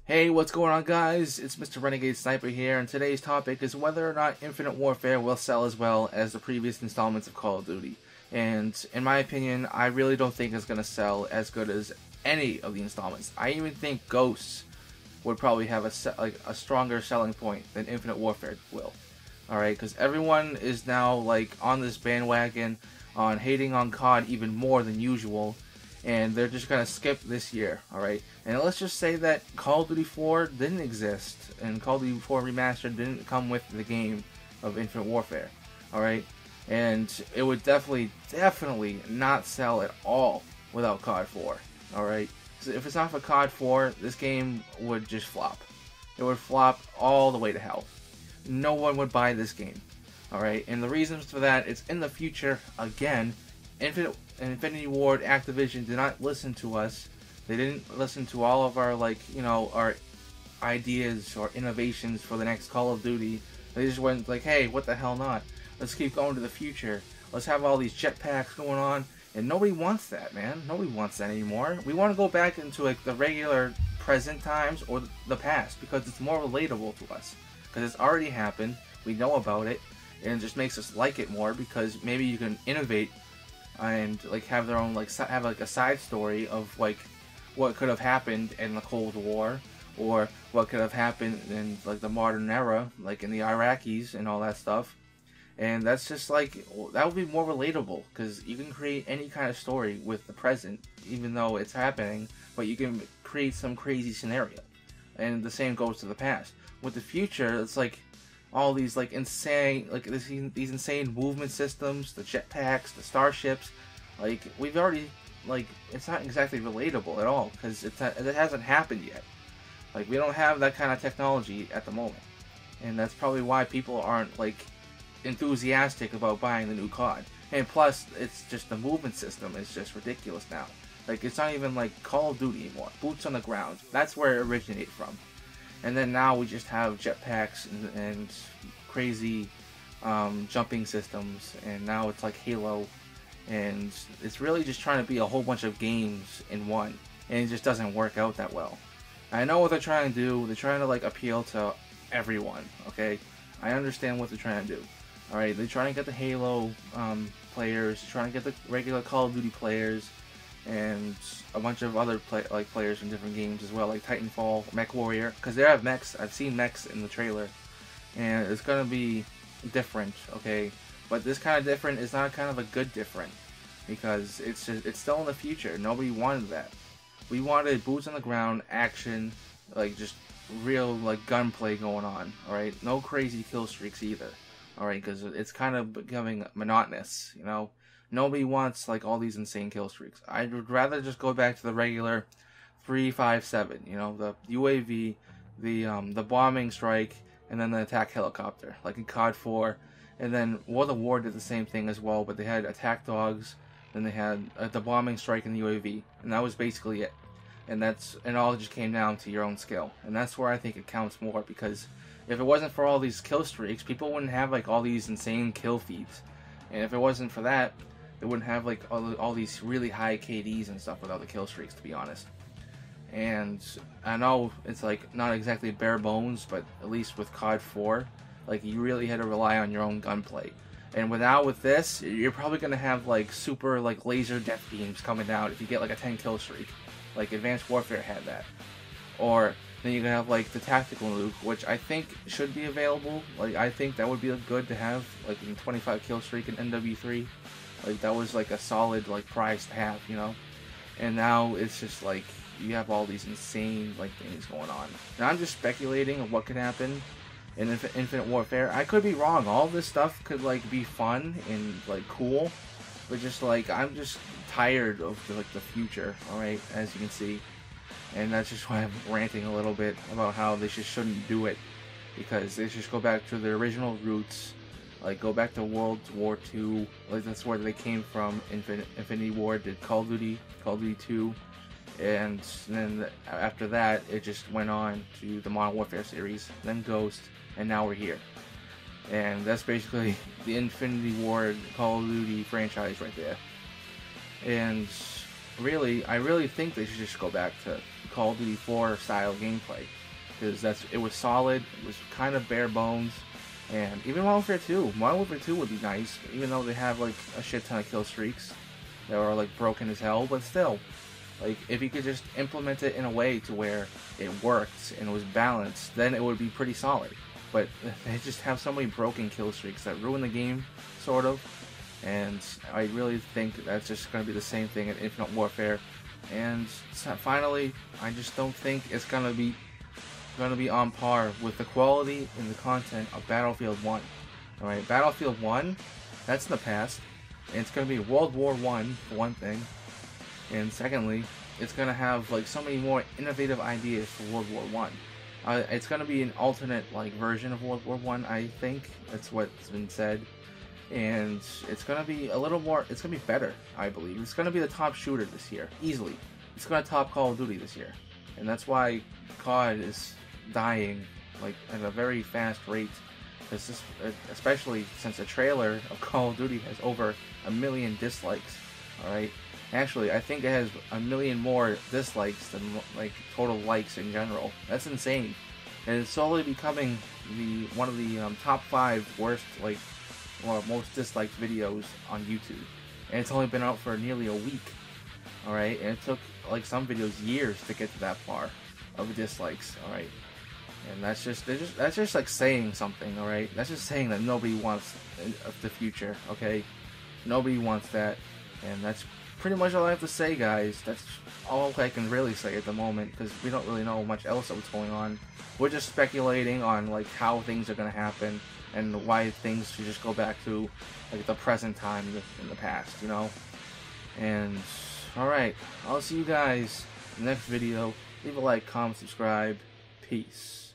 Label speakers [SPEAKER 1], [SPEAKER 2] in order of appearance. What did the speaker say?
[SPEAKER 1] Hey, what's going on, guys? It's Mr. Renegade Sniper here, and today's topic is whether or not Infinite Warfare will sell as well as the previous installments of Call of Duty. And in my opinion, I really don't think it's going to sell as good as any of the installments. I even think Ghosts would probably have a stronger selling point than Infinite Warfare will. Alright, because everyone is now on this bandwagon on hating on COD even more than usual. And they're just going to skip this year, alright? And let's just say that Call of Duty 4 didn't exist, and Call of Duty 4 Remastered didn't come with the game of Infinite Warfare, alright? And it would definitely not sell at all without COD 4, alright? So if it's not for COD 4, this game would just flop. It would flop all the way to hell. No one would buy this game, alright? And the reasons for that, it's in the future, again. Infinity Ward, Activision did not listen to us. They didn't listen to all of our our ideas or innovations for the next Call of Duty. They just went hey, what the hell not? Let's keep going to the future. Let's have all these jetpacks going on, and nobody wants that, man. Nobody wants that anymore. We want to go back into the regular present times or the past because it's more relatable to us. Because it's already happened. We know about it, and it just makes us like it more because maybe you can innovate and have their own have a side story of what could have happened in the Cold War, or what could have happened in the modern era, in the Iraqis and all that stuff. And that's just that would be more relatable because you can create any kind of story with the present, even though it's happening, but you can create some crazy scenario. And the same goes to the past. With the future, it's all these insane these insane movement systems, the jetpacks, the starships. We've already it's not exactly relatable at all because it hasn't happened yet. We don't have that kind of technology at the moment, and that's probably why people aren't enthusiastic about buying the new COD. And plus, it's just the movement system is just ridiculous now. It's not even Call of Duty anymore. Boots on the ground. That's where it originated from. And then now we just have jetpacks and crazy jumping systems, and now it's Halo, and it's really just trying to be a whole bunch of games in one, and it just doesn't work out that well. I know what they're trying to do. They're trying to appeal to everyone, okay? I understand what they're trying to do. Alright, they're trying to get the Halo players, trying to get the regular Call of Duty players, and a bunch of other players from different games as well, like Titanfall, Mech Warrior, because they have mechs. I've seen mechs in the trailer, and it's gonna be different, okay? But this kind of different is not kind of a good different, because it's still in the future. Nobody wanted that. We wanted boots on the ground action, just real gunplay going on. All right, no crazy kill streaks either. All right, because it's kind of becoming monotonous, you know. Nobody wants all these insane kill streaks. I'd rather just go back to the regular 3-5-7. You know, the UAV, the bombing strike, and then the attack helicopter, like in COD 4. And then World of War did the same thing as well, but they had attack dogs. Then they had the bombing strike and the UAV, and that was basically it. And it all just came down to your own skill, and that's where I think it counts more. Because if it wasn't for all these kill streaks, people wouldn't have all these insane kill feeds. And if it wasn't for that, they wouldn't have all these really high KDs and stuff without the kill streaks, to be honest. And I know it's not exactly bare bones, but at least with COD 4, you really had to rely on your own gunplay. And with this, you're probably gonna have super laser death beams coming down if you get a 10 kill streak, like Advanced Warfare had that. Or then you're gonna have the tactical nuke, which I think should be available. I think that would be good to have, in 25 kill streak in NW3. That was a solid prize to have, you know. And now it's just you have all these insane things going on. Now I'm just speculating of what could happen in Infinite Warfare. I could be wrong. All this stuff could be fun and cool, but just I'm just tired of the future. All right, as you can see, and that's just why I'm ranting a little bit about how they just shouldn't do it, because they just go back to their original roots. Go back to World War II. That's where they came from. Infinity Ward did Call of Duty 2, and then after that, it just went on to the Modern Warfare series, then Ghost, and now we're here. And that's basically the Infinity Ward Call of Duty franchise right there. And really, I really think they should just go back to Call of Duty 4 style gameplay, because it was solid, it was kind of bare bones. And even Modern Warfare 2 would be nice, even though they have like a shit ton of kill streaks that are like broken as hell, but still, like if you could just implement it in a way to where it worked and it was balanced, then it would be pretty solid. But they just have so many broken kill streaks that ruin the game, sort of. And I really think that's just going to be the same thing in Infinite Warfare. And finally, I just don't think it's going to be on par with the quality and the content of Battlefield 1. Alright, Battlefield 1, that's in the past. And it's going to be World War 1, for one thing. And secondly, it's going to have like so many more innovative ideas for World War 1. It's going to be an alternate like version of World War 1, I think. That's what's been said. And it's going to be a little more, it's going to be better, I believe. It's going to be the top shooter this year, easily. It's going to top Call of Duty this year. And that's why COD is dying like at a very fast rate. Especially since the trailer of Call of Duty has over 1 million dislikes. Alright? Actually, I think it has 1 million more dislikes than like total likes in general. That's insane. And it's slowly becoming one of the top 5 worst or most disliked videos on YouTube. And it's only been out for nearly a week. Alright? And it took like some videos years to get to that far of dislikes. Alright? And that's just like saying something. Alright? That's just saying that nobody wants the future. Okay? Nobody wants that. And that's pretty much all I have to say, guys. That's all I can really say at the moment, because we don't really know much else what's going on. We're just speculating on like how things are going to happen and why things should just go back to like the present time in the past, you know. And alright, I'll see you guys in the next video. Leave a like, comment, subscribe. Peace.